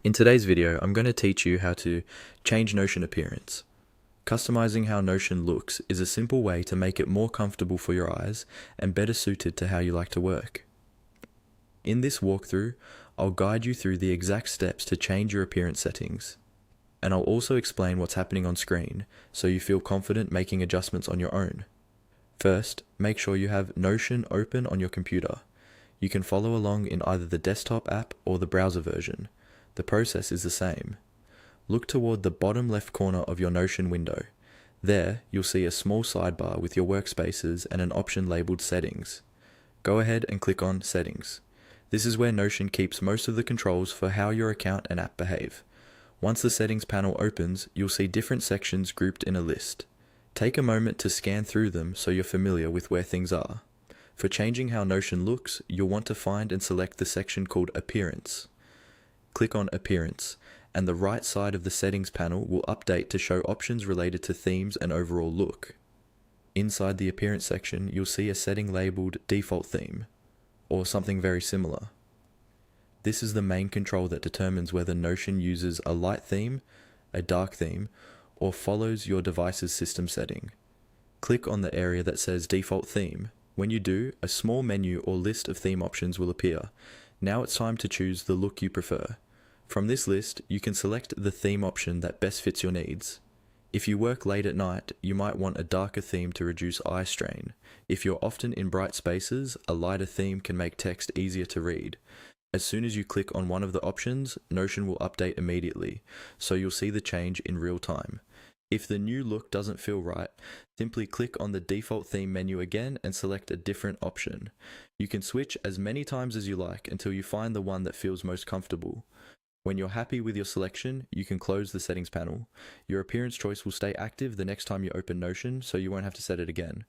In today's video, I'm going to teach you how to change Notion appearance. Customizing how Notion looks is a simple way to make it more comfortable for your eyes and better suited to how you like to work. In this walkthrough, I'll guide you through the exact steps to change your appearance settings. And I'll also explain what's happening on screen so you feel confident making adjustments on your own. First, make sure you have Notion open on your computer. You can follow along in either the desktop app or the browser version. The process is the same. Look toward the bottom left corner of your Notion window. There, you'll see a small sidebar with your workspaces and an option labeled Settings. Go ahead and click on Settings. This is where Notion keeps most of the controls for how your account and app behave. Once the Settings panel opens, you'll see different sections grouped in a list. Take a moment to scan through them so you're familiar with where things are. For changing how Notion looks, you'll want to find and select the section called Appearance. Click on Appearance, and the right side of the Settings panel will update to show options related to themes and overall look. Inside the Appearance section, you'll see a setting labeled Default Theme, or something very similar. This is the main control that determines whether Notion uses a light theme, a dark theme, or follows your device's system setting. Click on the area that says Default Theme. When you do, a small menu or list of theme options will appear. Now it's time to choose the look you prefer. From this list, you can select the theme option that best fits your needs. If you work late at night, you might want a darker theme to reduce eye strain. If you're often in bright spaces, a lighter theme can make text easier to read. As soon as you click on one of the options, Notion will update immediately, so you'll see the change in real time. If the new look doesn't feel right, simply click on the default theme menu again and select a different option. You can switch as many times as you like until you find the one that feels most comfortable. When you're happy with your selection, you can close the settings panel. Your appearance choice will stay active the next time you open Notion, so you won't have to set it again.